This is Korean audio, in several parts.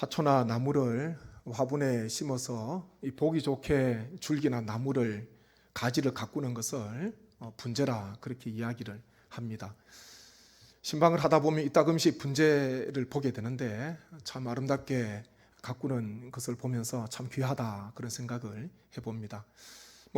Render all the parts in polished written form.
화초나 나무를 화분에 심어서 이 보기 좋게 줄기나 나무를 가지를 가꾸는 것을 분재라 그렇게 이야기를 합니다. 신방을 하다 보면 이따금씩 분재를 보게 되는데 참 아름답게 가꾸는 것을 보면서 참 귀하다 그런 생각을 해봅니다.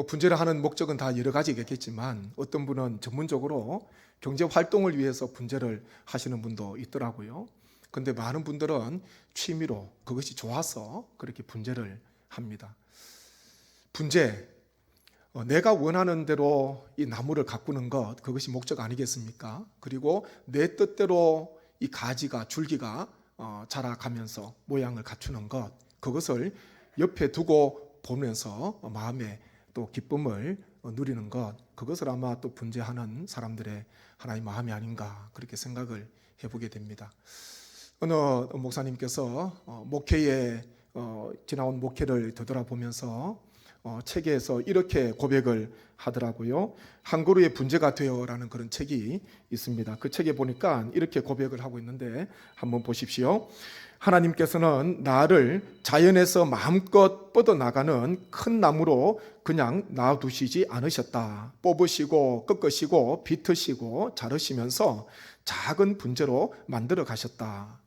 분재를 하는 목적은 다 여러 가지겠지만 어떤 분은 전문적으로 경제 활동을 위해서 분재를 하시는 분도 있더라고요. 그런데 많은 분들은 취미로 그것이 좋아서 그렇게 분재를 합니다. 분재, 내가 원하는 대로 이 나무를 가꾸는 것, 그것이 목적 아니겠습니까? 그리고 내 뜻대로 이 가지가, 줄기가 자라가면서 모양을 갖추는 것, 그것을 옆에 두고 보면서 마음에 또 기쁨을 누리는 것, 그것을 아마 또 분재하는 사람들의 하나의 마음이 아닌가 그렇게 생각을 해보게 됩니다. 어느 목사님께서 목회에 지나온 목회를 되돌아보면서 책에서 이렇게 고백을 하더라고요. 한 그루의 분재가 되어라는 그런 책이 있습니다. 그 책에 보니까 이렇게 고백을 하고 있는데 한번 보십시오. 하나님께서는 나를 자연에서 마음껏 뻗어나가는 큰 나무로 그냥 놔두시지 않으셨다. 뽑으시고 꺾으시고 비트시고 자르시면서 작은 분재로 만들어 가셨다.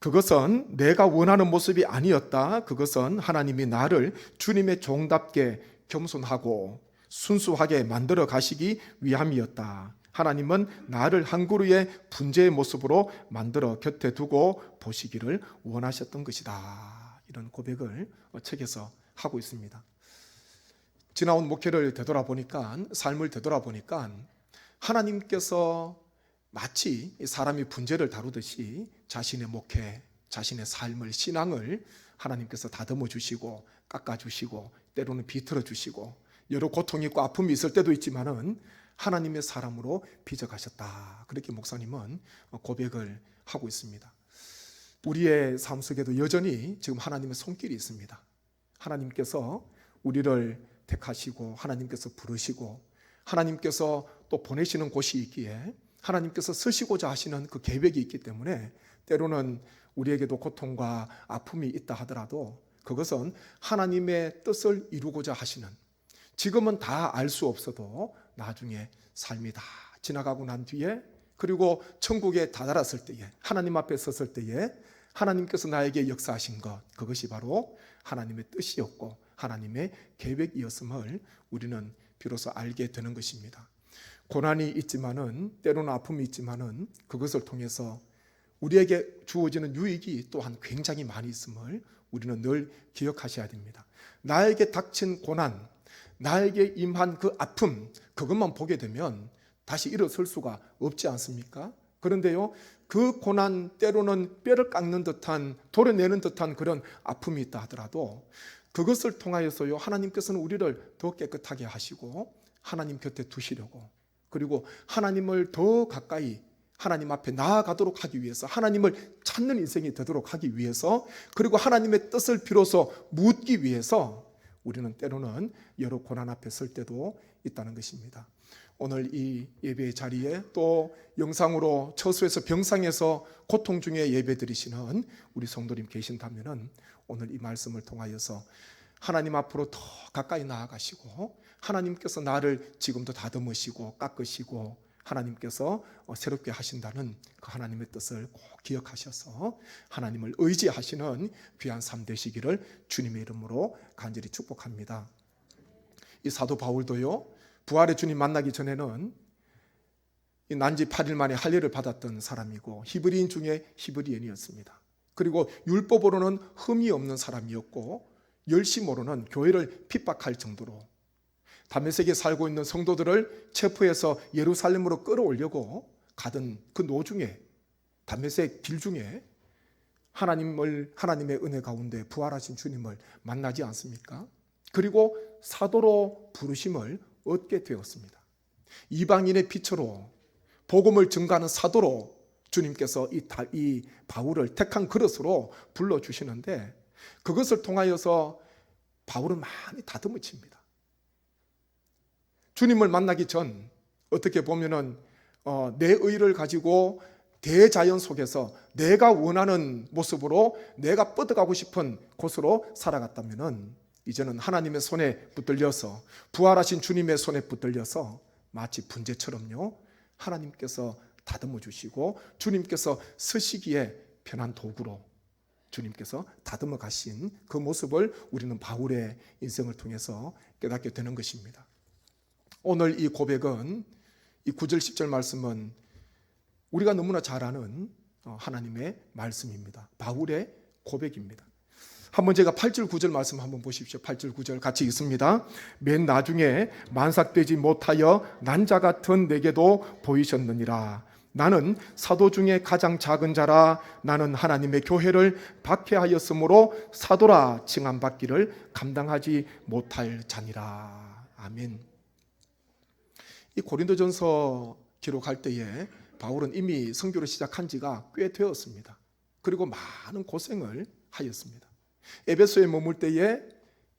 그것은 내가 원하는 모습이 아니었다. 그것은 하나님이 나를 주님의 종답게 겸손하고 순수하게 만들어 가시기 위함이었다. 하나님은 나를 한 그루의 분재의 모습으로 만들어 곁에 두고 보시기를 원하셨던 것이다. 이런 고백을 책에서 하고 있습니다. 지나온 목회를 되돌아보니까, 삶을 되돌아보니까 하나님께서 마치 사람이 분재를 다루듯이 자신의 목회, 자신의 삶을, 신앙을 하나님께서 다듬어 주시고 깎아 주시고 때로는 비틀어 주시고 여러 고통이 있고 아픔이 있을 때도 있지만은 하나님의 사람으로 빚어가셨다. 그렇게 목사님은 고백을 하고 있습니다. 우리의 삶 속에도 여전히 지금 하나님의 손길이 있습니다. 하나님께서 우리를 택하시고 하나님께서 부르시고 하나님께서 또 보내시는 곳이 있기에 하나님께서 쓰시고자 하시는 그 계획이 있기 때문에 때로는 우리에게도 고통과 아픔이 있다 하더라도 그것은 하나님의 뜻을 이루고자 하시는, 지금은 다 알 수 없어도 나중에 삶이 다 지나가고 난 뒤에 그리고 천국에 다다랐을 때에 하나님 앞에 섰을 때에 하나님께서 나에게 역사하신 것, 그것이 바로 하나님의 뜻이었고 하나님의 계획이었음을 우리는 비로소 알게 되는 것입니다. 고난이 있지만은 때로는 아픔이 있지만은 그것을 통해서 우리에게 주어지는 유익이 또한 굉장히 많이 있음을 우리는 늘 기억하셔야 됩니다. 나에게 닥친 고난, 나에게 임한 그 아픔, 그것만 보게 되면 다시 일어설 수가 없지 않습니까? 그런데요, 그 고난, 때로는 뼈를 깎는 듯한, 도려내는 듯한 그런 아픔이 있다 하더라도 그것을 통하여서요, 하나님께서는 우리를 더 깨끗하게 하시고 하나님 곁에 두시려고, 그리고 하나님을 더 가까이 하나님 앞에 나아가도록 하기 위해서, 하나님을 찾는 인생이 되도록 하기 위해서, 그리고 하나님의 뜻을 비로소 묻기 위해서 우리는 때로는 여러 고난 앞에 설 때도 있다는 것입니다. 오늘 이 예배의 자리에 또 영상으로 처소에서 병상에서 고통 중에 예배 드리시는 우리 성도님 계신다면 오늘 이 말씀을 통하여서 하나님 앞으로 더 가까이 나아가시고 하나님께서 나를 지금도 다듬으시고 깎으시고 하나님께서 새롭게 하신다는 그 하나님의 뜻을 꼭 기억하셔서 하나님을 의지하시는 귀한 삶 되시기를 주님의 이름으로 간절히 축복합니다. 이 사도 바울도요, 부활의 주님 만나기 전에는 이 난지 8일 만에 할례를 받았던 사람이고 히브리인 중에 히브리인이었습니다. 그리고 율법으로는 흠이 없는 사람이었고 열심으로는 교회를 핍박할 정도로 다메섹에 살고 있는 성도들을 체포해서 예루살렘으로 끌어오려고 가던 그 노중에, 다메섹 길 중에 하나님의 은혜 가운데 부활하신 주님을 만나지 않습니까? 그리고 사도로 부르심을 얻게 되었습니다. 이방인의 빛으로 복음을 증거하는 사도로 주님께서 이 바울을 택한 그릇으로 불러주시는데 그것을 통하여서 바울은 많이 다듬어집니다. 주님을 만나기 전 어떻게 보면은 내 의를 가지고 대자연 속에서 내가 원하는 모습으로 내가 뻗어가고 싶은 곳으로 살아갔다면 이제는 하나님의 손에 붙들려서 부활하신 주님의 손에 붙들려서 마치 분재처럼요 하나님께서 다듬어 주시고 주님께서 쓰시기에 편한 도구로 주님께서 다듬어 가신 그 모습을 우리는 바울의 인생을 통해서 깨닫게 되는 것입니다. 오늘 이 고백은 이 9절 10절 말씀은 우리가 너무나 잘 아는 하나님의 말씀입니다. 바울의 고백입니다. 한번 제가 8절 9절 말씀 한번 보십시오. 8절 9절 같이 읽습니다. 맨 나중에 만삭되지 못하여 난자 같은 내게도 보이셨느니라. 나는 사도 중에 가장 작은 자라. 나는 하나님의 교회를 박해하였으므로 사도라 칭함받기를 감당하지 못할 자니라. 아멘. 이 고린도전서 기록할 때에 바울은 이미 선교를 시작한 지가 꽤 되었습니다. 그리고 많은 고생을 하였습니다. 에베소에 머물 때에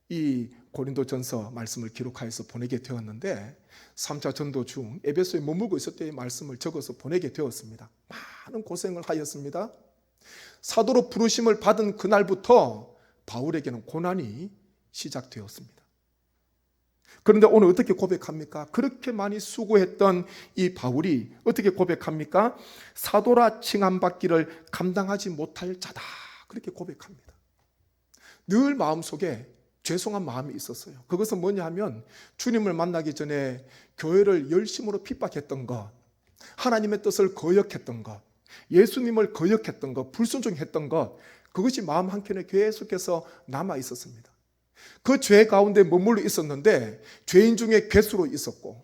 이 고린도전서 말씀을 기록하여서 보내게 되었는데 3차 전도 중 에베소에 머물고 있을 때의 말씀을 적어서 보내게 되었습니다. 많은 고생을 하였습니다. 사도로 부르심을 받은 그날부터 바울에게는 고난이 시작되었습니다. 그런데 오늘 어떻게 고백합니까? 그렇게 많이 수고했던 이 바울이 어떻게 고백합니까? 사도라 칭함받기를 감당하지 못할 자다. 그렇게 고백합니다. 늘 마음속에 죄송한 마음이 있었어요. 그것은 뭐냐 하면 주님을 만나기 전에 교회를 열심으로 핍박했던 것, 하나님의 뜻을 거역했던 것, 예수님을 거역했던 것, 불순종했던 것, 그것이 마음 한켠에 계속해서 남아 있었습니다. 그 죄 가운데 머물러 있었는데 죄인 중에 괴수로 있었고,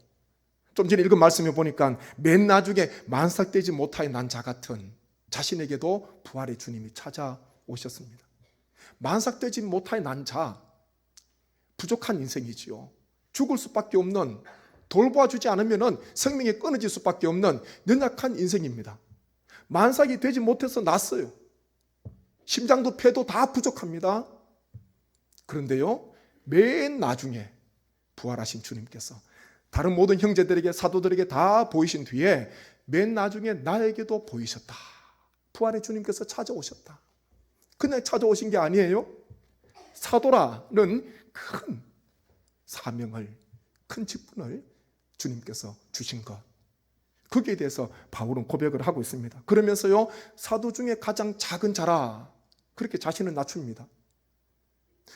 좀 전에 읽은 말씀에 보니까 맨 나중에 만삭되지 못하여 난 자 같은 자신에게도 부활의 주님이 찾아오셨습니다. 만삭되지 못하여 난 자, 부족한 인생이지요. 죽을 수밖에 없는, 돌봐주지 않으면 생명이 끊어질 수밖에 없는 연약한 인생입니다. 만삭이 되지 못해서 났어요. 심장도 폐도 다 부족합니다. 그런데요, 맨 나중에 부활하신 주님께서 다른 모든 형제들에게 사도들에게 다 보이신 뒤에 맨 나중에 나에게도 보이셨다. 부활의 주님께서 찾아오셨다. 그냥 찾아오신 게 아니에요. 사도라는 큰 사명을, 큰 직분을 주님께서 주신 것, 거기에 대해서 바울은 고백을 하고 있습니다. 그러면서요, 사도 중에 가장 작은 자라, 그렇게 자신을 낮춥니다.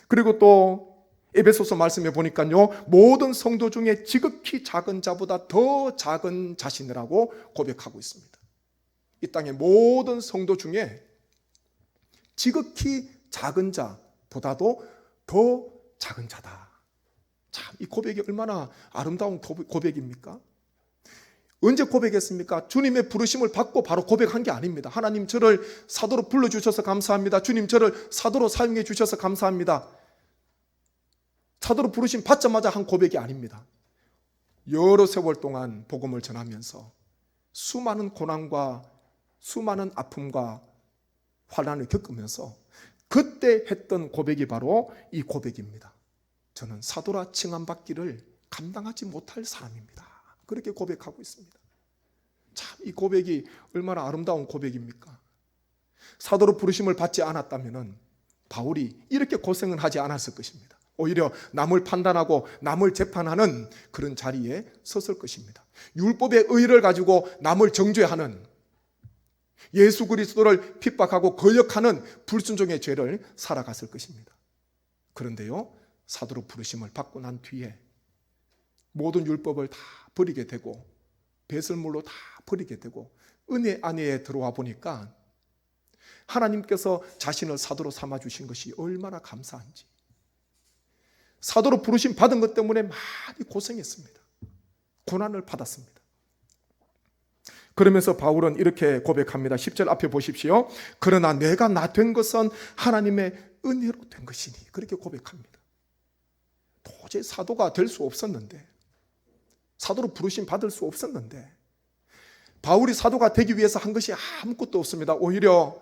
그리고 또 에베소서 말씀에 보니까요, 모든 성도 중에 지극히 작은 자보다 더 작은 자신이라고 고백하고 있습니다. 이 땅의 모든 성도 중에 지극히 작은 자보다도 더 작은 자다. 참, 이 고백이 얼마나 아름다운 고백입니까? 언제 고백했습니까? 주님의 부르심을 받고 바로 고백한 게 아닙니다. 하나님 저를 사도로 불러주셔서 감사합니다. 주님 저를 사도로 사용해 주셔서 감사합니다. 사도로 부르심 받자마자 한 고백이 아닙니다. 여러 세월 동안 복음을 전하면서 수많은 고난과 수많은 아픔과 환난을 겪으면서 그때 했던 고백이 바로 이 고백입니다. 저는 사도라 칭함받기를 감당하지 못할 사람입니다. 그렇게 고백하고 있습니다. 참, 이 고백이 얼마나 아름다운 고백입니까? 사도로 부르심을 받지 않았다면 바울이 이렇게 고생은 하지 않았을 것입니다. 오히려 남을 판단하고 남을 재판하는 그런 자리에 섰을 것입니다. 율법의 의를 가지고 남을 정죄하는, 예수 그리스도를 핍박하고 거역하는 불순종의 죄를 살아갔을 것입니다. 그런데요, 사도로 부르심을 받고 난 뒤에 모든 율법을 다 버리게 되고 배설물로 다 버리게 되고 은혜 안에 들어와 보니까 하나님께서 자신을 사도로 삼아주신 것이 얼마나 감사한지, 사도로 부르심 받은 것 때문에 많이 고생했습니다. 고난을 받았습니다. 그러면서 바울은 이렇게 고백합니다. 10절 앞에 보십시오. 그러나 내가 나 된 것은 하나님의 은혜로 된 것이니, 그렇게 고백합니다. 도저히 사도가 될 수 없었는데, 사도로 부르심 받을 수 없었는데, 바울이 사도가 되기 위해서 한 것이 아무것도 없습니다. 오히려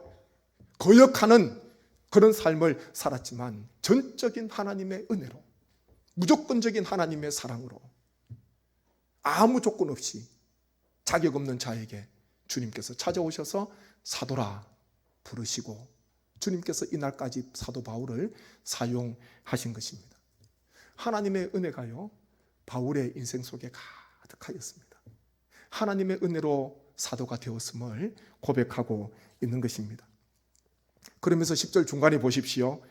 거역하는 그런 삶을 살았지만 전적인 하나님의 은혜로, 무조건적인 하나님의 사랑으로 아무 조건 없이 자격 없는 자에게 주님께서 찾아오셔서 사도라 부르시고 주님께서 이날까지 사도 바울을 사용하신 것입니다. 하나님의 은혜가요, 바울의 인생 속에 가득하였습니다. 하나님의 은혜로 사도가 되었음을 고백하고 있는 것입니다. 그러면서 10절 중간에 보십시오.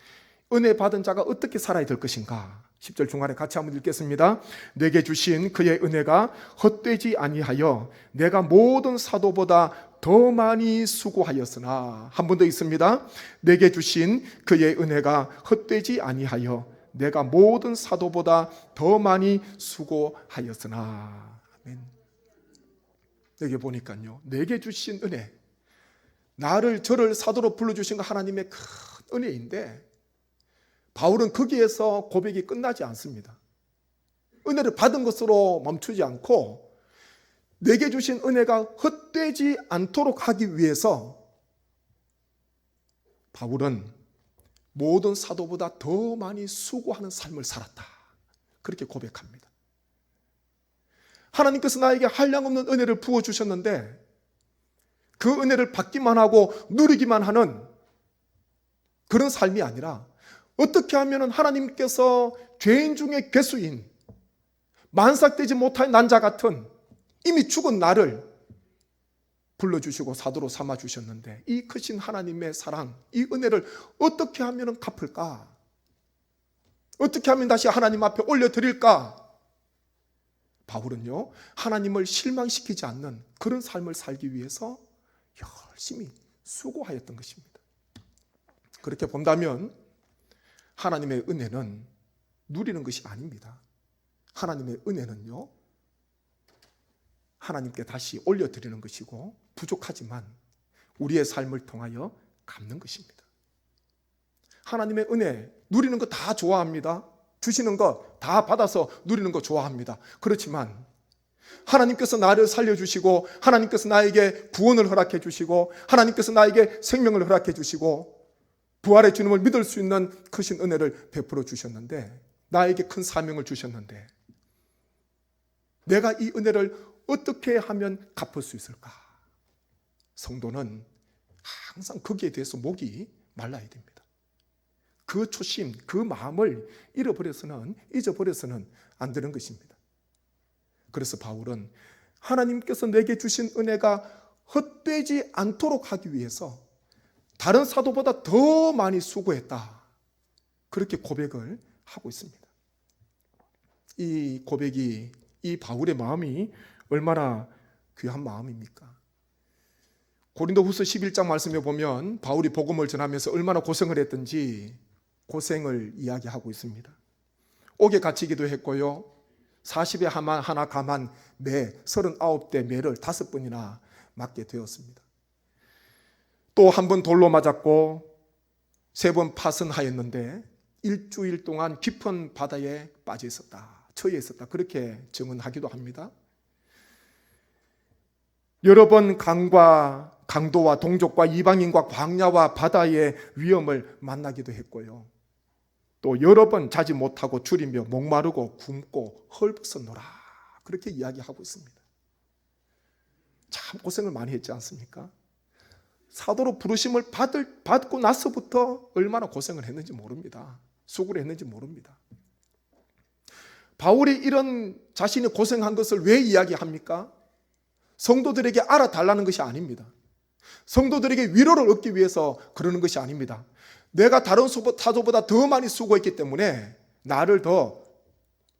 은혜 받은 자가 어떻게 살아야 될 것인가? 10절 중간에 같이 한번 읽겠습니다. 내게 주신 그의 은혜가 헛되지 아니하여 내가 모든 사도보다 더 많이 수고하였으나, 한 번 더 있습니다. 내게 주신 그의 은혜가 헛되지 아니하여 내가 모든 사도보다 더 많이 수고하였으나. 아멘. 여기 보니까요, 내게 주신 은혜, 저를 사도로 불러주신 거 하나님의 큰 은혜인데, 바울은 거기에서 고백이 끝나지 않습니다. 은혜를 받은 것으로 멈추지 않고 내게 주신 은혜가 헛되지 않도록 하기 위해서 바울은 모든 사도보다 더 많이 수고하는 삶을 살았다, 그렇게 고백합니다. 하나님께서 나에게 한량없는 은혜를 부어주셨는데 그 은혜를 받기만 하고 누리기만 하는 그런 삶이 아니라, 어떻게 하면 하나님께서 죄인 중에 괴수인 만삭되지 못할 난자 같은 이미 죽은 나를 불러주시고 사도로 삼아주셨는데, 이 크신 하나님의 사랑, 이 은혜를 어떻게 하면 갚을까? 어떻게 하면 다시 하나님 앞에 올려드릴까? 바울은요, 하나님을 실망시키지 않는 그런 삶을 살기 위해서 열심히 수고하였던 것입니다. 그렇게 본다면 하나님의 은혜는 누리는 것이 아닙니다. 하나님의 은혜는요, 하나님께 다시 올려드리는 것이고, 부족하지만 우리의 삶을 통하여 갚는 것입니다. 하나님의 은혜 누리는 거 다 좋아합니다. 주시는 거 다 받아서 누리는 거 좋아합니다. 그렇지만 하나님께서 나를 살려주시고, 하나님께서 나에게 구원을 허락해 주시고, 하나님께서 나에게 생명을 허락해 주시고, 부활의 주님을 믿을 수 있는 크신 은혜를 베풀어 주셨는데, 나에게 큰 사명을 주셨는데, 내가 이 은혜를 어떻게 하면 갚을 수 있을까? 성도는 항상 거기에 대해서 목이 말라야 됩니다. 그 초심, 그 마음을 잊어버려서는 안 되는 것입니다. 그래서 바울은 하나님께서 내게 주신 은혜가 헛되지 않도록 하기 위해서 다른 사도보다 더 많이 수고했다, 그렇게 고백을 하고 있습니다. 이 고백이, 이 바울의 마음이 얼마나 귀한 마음입니까? 고린도후서 11장 말씀에 보면 바울이 복음을 전하면서 얼마나 고생을 했던지 고생을 이야기하고 있습니다. 옥에 갇히기도 했고요, 40에 하나 감한 매 39대 매를 5번이나 맞게 되었습니다. 또 한 번 돌로 맞았고 3번 파선하였는데 일주일 동안 깊은 바다에 빠져 있었다, 처해 있었다, 그렇게 증언하기도 합니다. 여러 번 강도와 동족과 이방인과 광야와 바다의 위험을 만나기도 했고요, 또 여러 번 자지 못하고 줄이며 목마르고 굶고 헐벗었노라, 그렇게 이야기하고 있습니다. 참 고생을 많이 했지 않습니까? 사도로 부르심을 받고 나서부터 얼마나 고생을 했는지 모릅니다. 수고를 했는지 모릅니다. 바울이 이런 자신이 고생한 것을 왜 이야기합니까? 성도들에게 알아달라는 것이 아닙니다. 성도들에게 위로를 얻기 위해서 그러는 것이 아닙니다. 내가 다른 사도보다 더 많이 수고했기 때문에 나를 더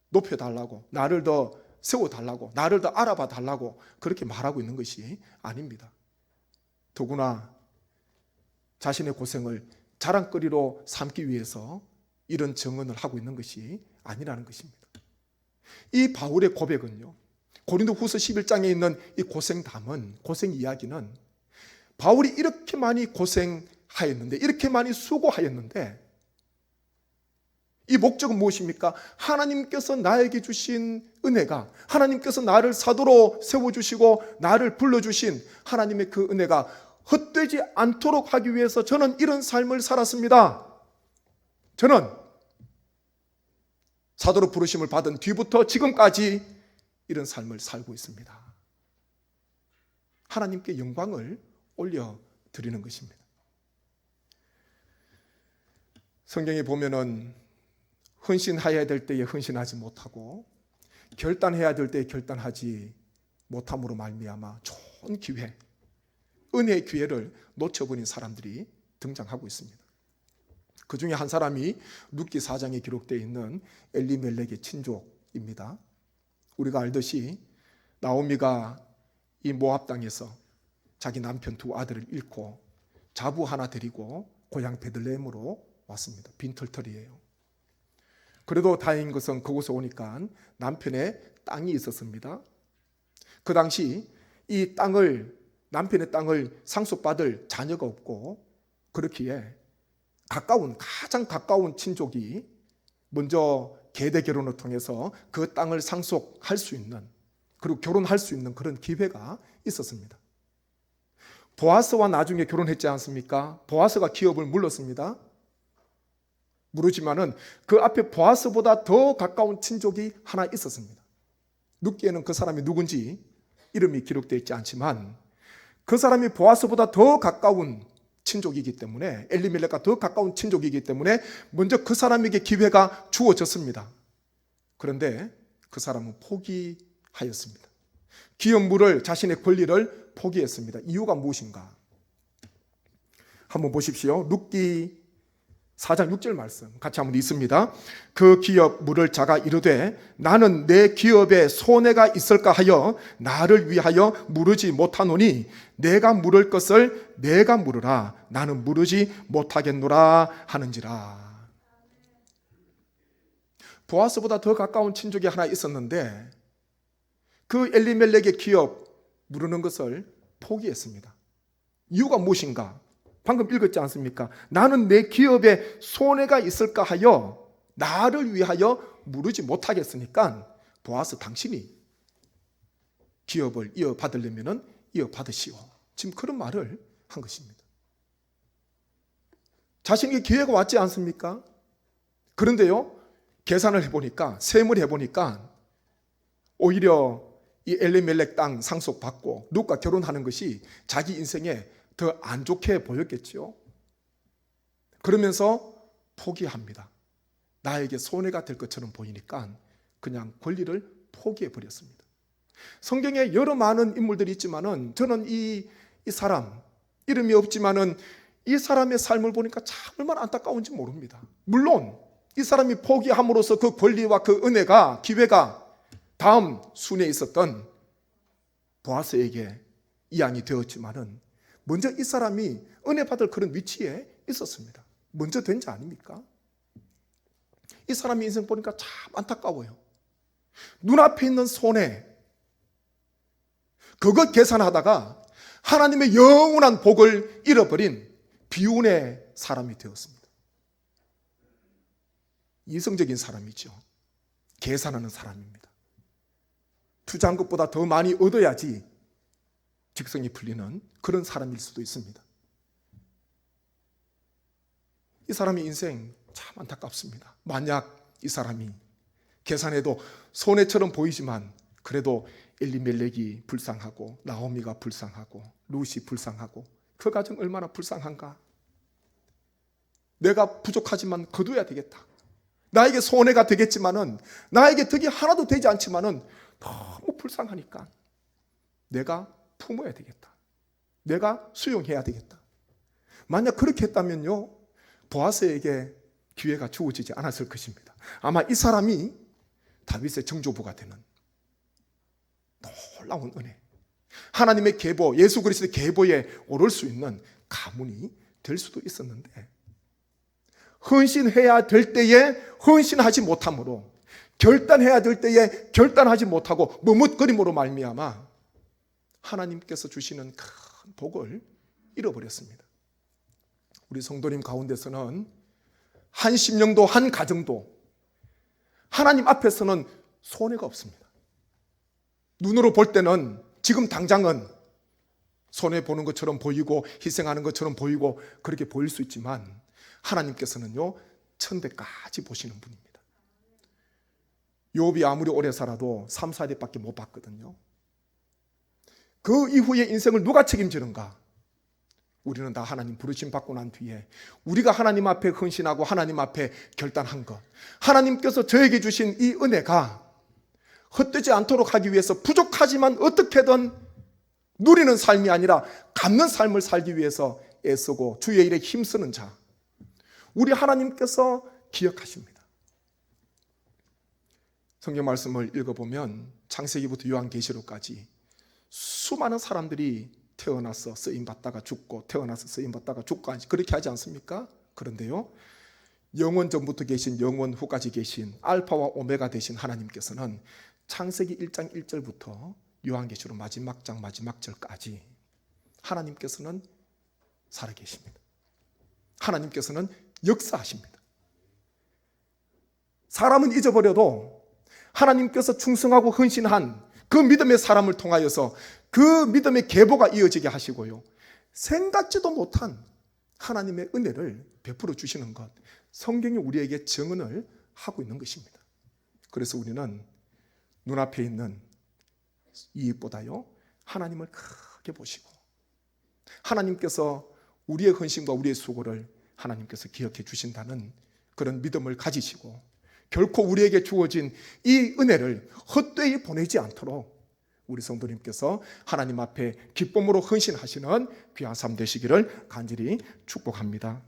높여달라고, 나를 더 세워달라고, 나를 더 알아봐 달라고 그렇게 말하고 있는 것이 아닙니다. 더구나 자신의 고생을 자랑거리로 삼기 위해서 이런 증언을 하고 있는 것이 아니라는 것입니다. 이 바울의 고백은요, 고린도후서 11장에 있는 이 고생담은, 고생 이야기는 바울이 이렇게 많이 고생하였는데, 이렇게 많이 수고하였는데, 이 목적은 무엇입니까? 하나님께서 나에게 주신 은혜가, 하나님께서 나를 사도로 세워주시고 나를 불러주신 하나님의 그 은혜가 헛되지 않도록 하기 위해서 저는 이런 삶을 살았습니다. 저는 사도로 부르심을 받은 뒤부터 지금까지 이런 삶을 살고 있습니다. 하나님께 영광을 올려드리는 것입니다. 성경에 보면은 헌신해야 될 때에 헌신하지 못하고 결단해야 될 때에 결단하지 못함으로 말미암아 좋은 기회, 은혜의 기회를 놓쳐버린 사람들이 등장하고 있습니다. 그 중에 한 사람이 룻기 4장에 기록되어 있는 엘리멜렉의 친족입니다. 우리가 알듯이 나오미가 이 모압 땅에서 자기 남편 두 아들을 잃고 자부 하나 데리고 고향 베들레헴으로 왔습니다. 빈털터리예요. 그래도 다행인 것은 그곳에 오니까 남편의 땅이 있었습니다. 그 당시 이 땅을, 남편의 땅을 상속받을 자녀가 없고, 그렇기에 가장 가까운 친족이 먼저 계대 결혼을 통해서 그 땅을 상속할 수 있는, 그리고 결혼할 수 있는 그런 기회가 있었습니다. 보아스와 나중에 결혼했지 않습니까? 보아스가 기업을 물렀습니다. 물으지만은 그 앞에 보아스보다 더 가까운 친족이 하나 있었습니다. 룻기에는 그 사람이 누군지 이름이 기록되어 있지 않지만 그 사람이 보아스보다 더 가까운 친족이기 때문에, 엘리멜렉과 더 가까운 친족이기 때문에 먼저 그 사람에게 기회가 주어졌습니다. 그런데 그 사람은 포기하였습니다. 기업 물을, 자신의 권리를 포기했습니다. 이유가 무엇인가? 한번 보십시오. 룻기 4장 6절 말씀 같이 한번 읽습니다. 그 기업 물을 자가 이르되 나는 내 기업에 손해가 있을까 하여 나를 위하여 물으지 못하노니 내가 물을 것을 내가 물으라. 나는 물으지 못하겠노라 하는지라. 보아스보다 더 가까운 친족이 하나 있었는데 그 엘리멜렉의 기업 물으는 것을 포기했습니다. 이유가 무엇인가? 방금 읽었지 않습니까? 나는 내 기업에 손해가 있을까 하여 나를 위하여 물으지 못하겠으니까 보아스, 당신이 기업을 이어받으려면 이어받으시오. 지금 그런 말을 한 것입니다. 자신에게 기회가 왔지 않습니까? 그런데요, 계산을 해보니까, 세무를 해보니까 오히려 이 엘리멜렉 땅 상속받고 룻과 결혼하는 것이 자기 인생에 더 안 좋게 보였겠지요. 그러면서 포기합니다. 나에게 손해가 될 것처럼 보이니까 그냥 권리를 포기해 버렸습니다. 성경에 여러 많은 인물들이 있지만은 저는 이 사람, 이름이 없지만은 이 사람의 삶을 보니까 참 얼마나 안타까운지 모릅니다. 물론 이 사람이 포기함으로써 그 권리와 그 은혜가, 기회가 다음 순위에 있었던 보아스에게 이양이 되었지만은 먼저 이 사람이 은혜 받을 그런 위치에 있었습니다. 먼저 된 자 아닙니까? 이 사람의 인생 보니까 참 안타까워요. 눈앞에 있는 손해, 그것 계산하다가 하나님의 영원한 복을 잃어버린 비운의 사람이 되었습니다. 이성적인 사람이죠. 계산하는 사람입니다. 투자한 것보다 더 많이 얻어야지 직성이 풀리는 그런 사람일 수도 있습니다. 이 사람의 인생 참 안타깝습니다. 만약 이 사람이 계산해도 손해처럼 보이지만 그래도 엘리멜렉이 불쌍하고 나오미가 불쌍하고 룻이 불쌍하고 그 가정 얼마나 불쌍한가. 내가 부족하지만 거둬야 되겠다. 나에게 손해가 되겠지만은, 나에게 덕이 하나도 되지 않지만은 너무 불쌍하니까 내가 품어야 되겠다. 내가 수용해야 되겠다. 만약 그렇게 했다면요, 보아스에게 기회가 주어지지 않았을 것입니다. 아마 이 사람이 다윗의 정조부가 되는 놀라운 은혜, 하나님의 계보, 예수 그리스도의 계보에 오를 수 있는 가문이 될 수도 있었는데, 헌신해야 될 때에 헌신하지 못함으로, 결단해야 될 때에 결단하지 못하고 머뭇거림으로 말미암아 하나님께서 주시는 큰 복을 잃어버렸습니다. 우리 성도님 가운데서는 한 심령도 한 가정도 하나님 앞에서는 손해가 없습니다. 눈으로 볼 때는 지금 당장은 손해보는 것처럼 보이고 희생하는 것처럼 보이고 그렇게 보일 수 있지만 하나님께서는요, 천대까지 보시는 분입니다. 욥이 아무리 오래 살아도 3, 4대밖에 못 봤거든요. 그 이후의 인생을 누가 책임지는가? 우리는 다 하나님 부르심 받고 난 뒤에 우리가 하나님 앞에 헌신하고 하나님 앞에 결단한 것, 하나님께서 저에게 주신 이 은혜가 헛되지 않도록 하기 위해서 부족하지만 어떻게든 누리는 삶이 아니라 갚는 삶을 살기 위해서 애쓰고 주의 일에 힘쓰는 자, 우리 하나님께서 기억하십니다. 성경 말씀을 읽어보면 창세기부터 요한계시록까지 수많은 사람들이 태어나서 쓰임받다가 죽고 태어나서 쓰임받다가 죽고 그렇게 하지 않습니까? 그런데요, 영원 전부터 계신 영원 후까지 계신 알파와 오메가 되신 하나님께서는 창세기 1장 1절부터 요한계시록 마지막 장 마지막 절까지 하나님께서는 살아계십니다. 하나님께서는 역사하십니다. 사람은 잊어버려도 하나님께서 충성하고 헌신한 그 믿음의 사람을 통하여서 그 믿음의 계보가 이어지게 하시고요, 생각지도 못한 하나님의 은혜를 베풀어 주시는 것, 성경이 우리에게 증언을 하고 있는 것입니다. 그래서 우리는 눈앞에 있는 이익보다요 하나님을 크게 보시고 하나님께서 우리의 헌신과 우리의 수고를 하나님께서 기억해 주신다는 그런 믿음을 가지시고 결코 우리에게 주어진 이 은혜를 헛되이 보내지 않도록 우리 성도님께서 하나님 앞에 기쁨으로 헌신하시는 귀한 삶 되시기를 간절히 축복합니다.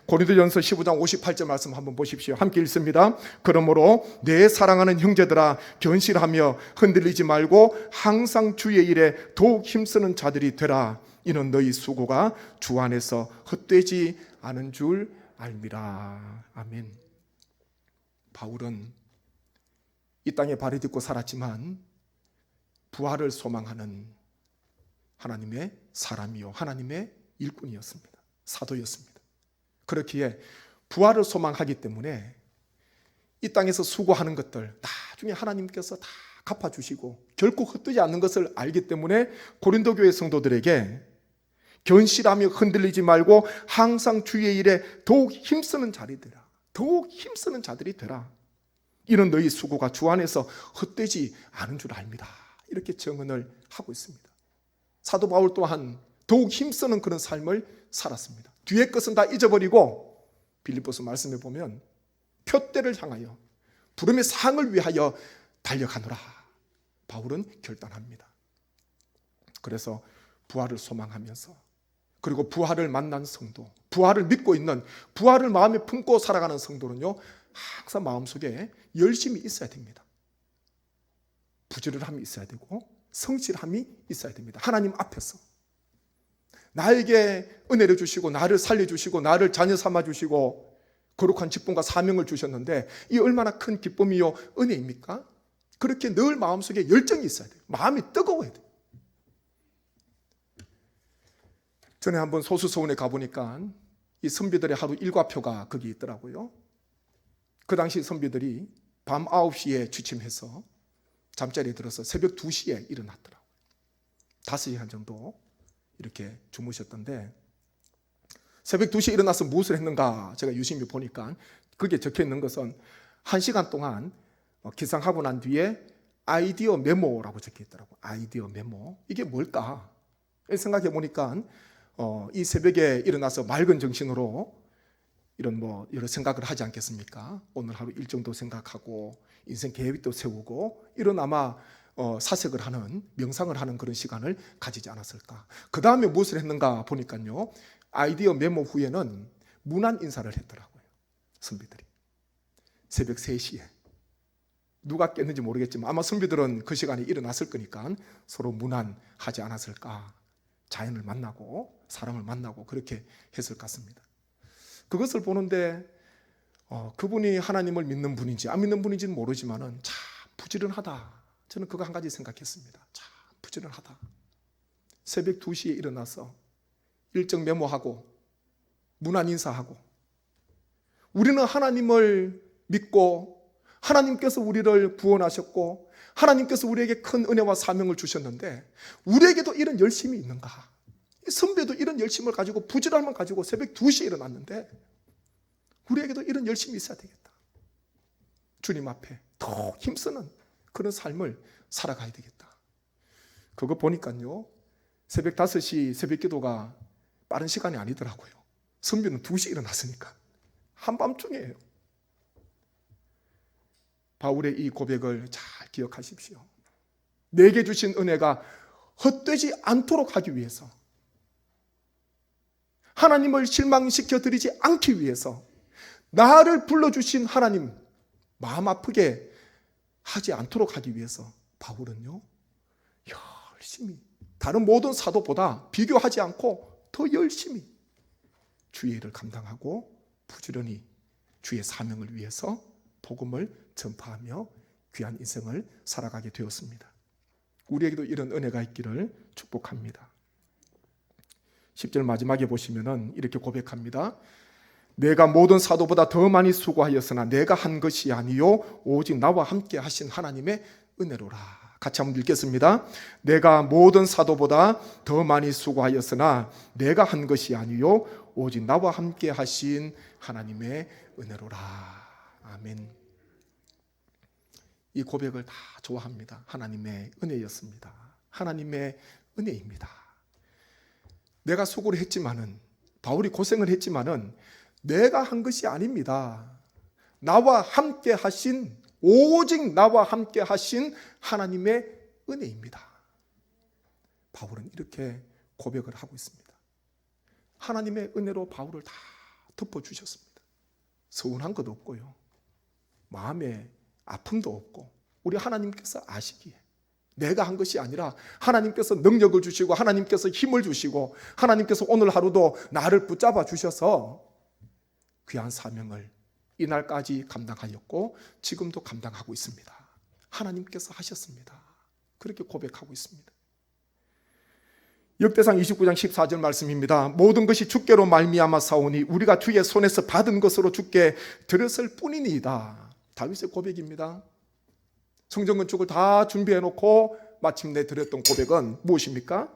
고린도전서 15장 58절 말씀 한번 보십시오. 함께 읽습니다. 그러므로 내 사랑하는 형제들아, 견실하며 흔들리지 말고 항상 주의 일에 더욱 힘쓰는 자들이 되라. 이는 너희 수고가 주 안에서 헛되지 않은 줄 알미라. 아멘. 바울은 이 땅에 발이 딛고 살았지만 부활을 소망하는 하나님의 사람이요 하나님의 일꾼이었습니다. 사도였습니다. 그렇기에 부활을 소망하기 때문에 이 땅에서 수고하는 것들 나중에 하나님께서 다 갚아주시고 결코 헛되지 않는 것을 알기 때문에 고린도 교회 성도들에게 견실하며 흔들리지 말고 항상 주의 일에 더욱 힘쓰는 자들이 되라. 더욱 힘쓰는 자들이 되라. 이는 너희 수고가 주 안에서 헛되지 않은 줄 압니다. 이렇게 증언을 하고 있습니다. 사도 바울 또한 더욱 힘쓰는 그런 삶을 살았습니다. 뒤의 것은 다 잊어버리고 빌립보서 말씀에 보면 표대를 향하여 부름의 상을 위하여 달려가노라. 바울은 결단합니다. 그래서 부활을 소망하면서 그리고 부활을 만난 성도, 부활을 믿고 있는, 부활을 마음에 품고 살아가는 성도는요 항상 마음속에 열심이 있어야 됩니다. 부지런함이 있어야 되고 성실함이 있어야 됩니다. 하나님 앞에서 나에게 은혜를 주시고 나를 살려주시고 나를 자녀 삼아주시고 거룩한 직분과 사명을 주셨는데 이 얼마나 큰 기쁨이요 은혜입니까? 그렇게 늘 마음속에 열정이 있어야 돼요. 마음이 뜨거워야 돼요. 전에 한번 소수서원에 가보니까 이 선비들의 하루 일과표가 거기 있더라고요. 그 당시 선비들이 밤 9시에 취침해서 잠자리에 들어서 새벽 2시에 일어났더라고요. 5시간 정도 이렇게 주무셨던데 새벽 2시에 일어나서 무엇을 했는가 제가 유심히 보니까 거기에 적혀 있는 것은 1시간 동안 기상하고 난 뒤에 아이디어 메모라고 적혀 있더라고요. 아이디어 메모. 이게 뭘까? 생각해 보니까 이 새벽에 일어나서 맑은 정신으로 이런 여러 생각을 하지 않겠습니까? 오늘 하루 일정도 생각하고 인생 계획도 세우고 이런 아마 사색을 하는 명상을 하는 그런 시간을 가지지 않았을까. 그 다음에 무엇을 했는가 보니까요 아이디어 메모 후에는 문안 인사를 했더라고요. 선비들이 새벽 3시에 누가 깼는지 모르겠지만 아마 선비들은 그 시간에 일어났을 거니까 서로 문안하지 않았을까. 자연을 만나고 사람을 만나고 그렇게 했을 것 같습니다. 그것을 보는데 그분이 하나님을 믿는 분인지 안 믿는 분인지는 모르지만은 참 부지런하다. 저는 그거 한 가지 생각했습니다. 참 부지런하다. 새벽 2시에 일어나서 일정 메모하고 문안 인사하고 우리는 하나님을 믿고 하나님께서 우리를 구원하셨고 하나님께서 우리에게 큰 은혜와 사명을 주셨는데 우리에게도 이런 열심이 있는가? 선배도 이런 열심을 가지고 부지런함을 가지고 새벽 2시에 일어났는데 우리에게도 이런 열심이 있어야 되겠다. 주님 앞에 더 힘쓰는 그런 삶을 살아가야 되겠다. 그거 보니까요 새벽 5시 새벽 기도가 빠른 시간이 아니더라고요. 선비는 2시 일어났으니까 한밤중이에요. 바울의 이 고백을 잘 기억하십시오. 내게 주신 은혜가 헛되지 않도록 하기 위해서, 하나님을 실망시켜 드리지 않기 위해서, 나를 불러주신 하나님 마음 아프게 하지 않도록 하기 위해서 바울은요 열심히, 다른 모든 사도보다 비교하지 않고 더 열심히 주의 일을 감당하고 부지런히 주의 사명을 위해서 복음을 전파하며 귀한 인생을 살아가게 되었습니다. 우리에게도 이런 은혜가 있기를 축복합니다. 10절 마지막에 보시면은 이렇게 고백합니다. 내가 모든 사도보다 더 많이 수고하였으나 내가 한 것이 아니요 오직 나와 함께 하신 하나님의 은혜로라. 같이 한번 읽겠습니다. 내가 모든 사도보다 더 많이 수고하였으나 내가 한 것이 아니요 오직 나와 함께 하신 하나님의 은혜로라. 아멘. 이 고백을 다 좋아합니다. 하나님의 은혜였습니다. 하나님의 은혜입니다. 내가 수고를 했지만은, 바울이 고생을 했지만은 내가 한 것이 아닙니다. 나와 함께 하신, 오직 나와 함께 하신 하나님의 은혜입니다. 바울은 이렇게 고백을 하고 있습니다. 하나님의 은혜로 바울을 다 덮어주셨습니다. 서운한 것도 없고요, 마음에 아픔도 없고, 우리 하나님께서 아시기에 내가 한 것이 아니라 하나님께서 능력을 주시고 하나님께서 힘을 주시고 하나님께서 오늘 하루도 나를 붙잡아 주셔서 귀한 사명을 이날까지 감당하였고 지금도 감당하고 있습니다. 하나님께서 하셨습니다. 그렇게 고백하고 있습니다. 역대상 29장 14절 말씀입니다. 모든 것이 주께로 말미암아 사오니 우리가 주의 손에서 받은 것으로 주께 드렸을 뿐이니이다. 다윗의 고백입니다. 성전 건축을 다 준비해 놓고 마침내 드렸던 고백은 무엇입니까?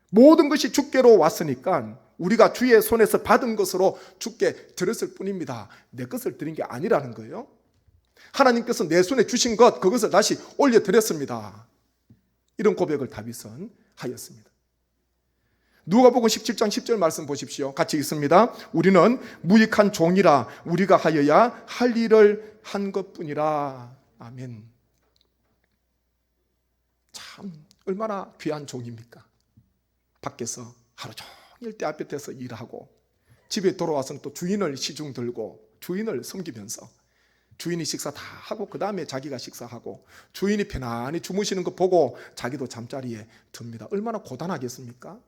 모든 것이 주께로 왔으니까 우리가 주의 손에서 받은 것으로 주께 드렸을 뿐입니다. 내 것을 드린 게 아니라는 거예요. 하나님께서 내 손에 주신 것, 그것을 다시 올려드렸습니다. 이런 고백을 다윗은 하였습니다. 누가복음 17장 10절 말씀 보십시오. 같이 읽습니다. 우리는 무익한 종이라 우리가 하여야 할 일을 한 것뿐이라. 아멘. 참 얼마나 귀한 종입니까? 밖에서 하루 종일 때 앞에 대서 일하고 집에 돌아와서는 또 주인을 시중 들고 주인을 섬기면서 주인이 식사 다 하고 그 다음에 자기가 식사하고 주인이 편안히 주무시는 거 보고 자기도 잠자리에 듭니다. 얼마나 고단하겠습니까?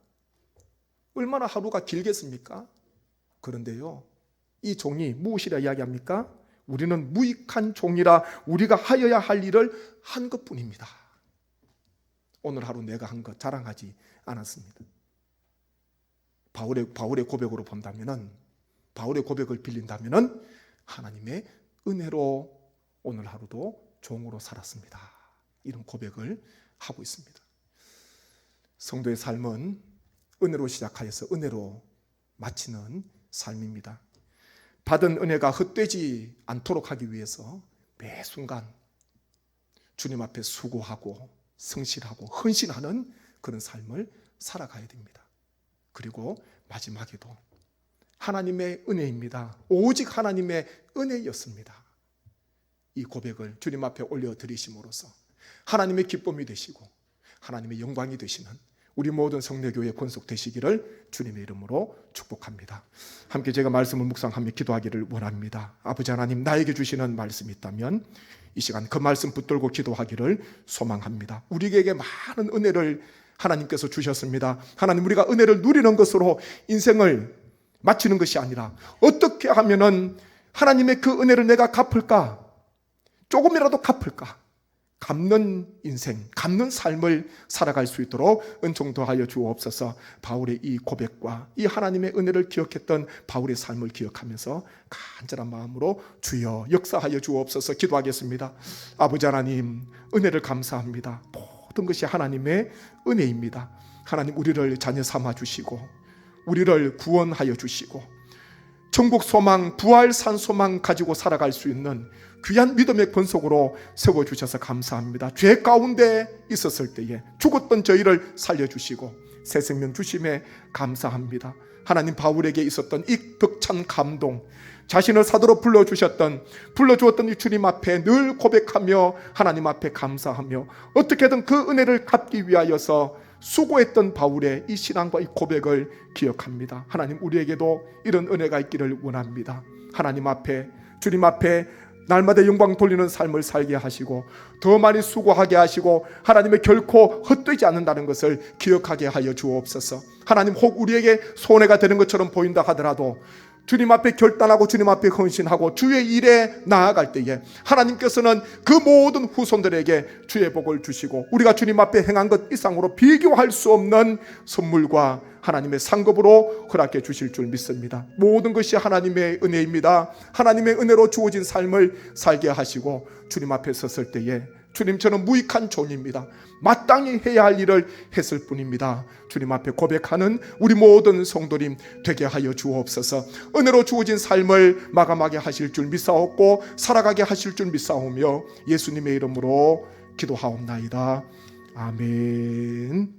얼마나 하루가 길겠습니까? 그런데요, 이 종이 무엇이라 이야기합니까? 우리는 무익한 종이라 우리가 하여야 할 일을 한 것뿐입니다. 오늘 하루 내가 한 것 자랑하지 않았습니다. 바울의 고백으로 본다면은, 바울의 고백을 빌린다면은 하나님의 은혜로 오늘 하루도 종으로 살았습니다. 이런 고백을 하고 있습니다. 성도의 삶은 은혜로 시작하여서 은혜로 마치는 삶입니다. 받은 은혜가 헛되지 않도록 하기 위해서 매 순간 주님 앞에 수고하고 성실하고 헌신하는 그런 삶을 살아가야 됩니다. 그리고 마지막에도 하나님의 은혜입니다. 오직 하나님의 은혜였습니다. 이 고백을 주님 앞에 올려드리심으로써 하나님의 기쁨이 되시고 하나님의 영광이 되시는 우리 모든 성례교회 권속되시기를 주님의 이름으로 축복합니다. 함께 제가 말씀을 묵상하며 기도하기를 원합니다. 아버지 하나님, 나에게 주시는 말씀이 있다면 이 시간 그 말씀 붙들고 기도하기를 소망합니다. 우리에게 많은 은혜를 하나님께서 주셨습니다. 하나님, 우리가 은혜를 누리는 것으로 인생을 마치는 것이 아니라 어떻게 하면은 하나님의 그 은혜를 내가 갚을까? 조금이라도 갚을까? 갚는 인생, 갚는 삶을 살아갈 수 있도록 은총 더하여 주옵소서. 바울의 이 고백과 이 하나님의 은혜를 기억했던 바울의 삶을 기억하면서 간절한 마음으로 주여 역사하여 주옵소서 기도하겠습니다. 아버지 하나님, 은혜를 감사합니다. 모든 것이 하나님의 은혜입니다. 하나님, 우리를 자녀 삼아 주시고 우리를 구원하여 주시고 천국 소망, 부활 산 소망 가지고 살아갈 수 있는 귀한 믿음의 권속으로 세워주셔서 감사합니다. 죄 가운데 있었을 때에 죽었던 저희를 살려주시고 새 생명 주심에 감사합니다. 하나님, 바울에게 있었던 이 벅찬 감동, 자신을 사도로 불러주었던 이 주님 앞에 늘 고백하며 하나님 앞에 감사하며 어떻게든 그 은혜를 갚기 위하여서 수고했던 바울의 이 신앙과 이 고백을 기억합니다. 하나님, 우리에게도 이런 은혜가 있기를 원합니다. 하나님 앞에, 주님 앞에 날마다 영광 돌리는 삶을 살게 하시고 더 많이 수고하게 하시고 하나님의 결코 헛되지 않는다는 것을 기억하게 하여 주옵소서. 하나님, 혹 우리에게 손해가 되는 것처럼 보인다 하더라도 주님 앞에 결단하고 주님 앞에 헌신하고 주의 일에 나아갈 때에 하나님께서는 그 모든 후손들에게 주의 복을 주시고 우리가 주님 앞에 행한 것 이상으로 비교할 수 없는 선물과 하나님의 상급으로 허락해 주실 줄 믿습니다. 모든 것이 하나님의 은혜입니다. 하나님의 은혜로 주어진 삶을 살게 하시고 주님 앞에 섰을 때에 주님, 저는 무익한 종입니다. 마땅히 해야 할 일을 했을 뿐입니다. 주님 앞에 고백하는 우리 모든 성도님 되게 하여 주옵소서. 은혜로 주어진 삶을 마감하게 하실 줄 믿사옵고 살아가게 하실 줄 믿사오며 예수님의 이름으로 기도하옵나이다. 아멘.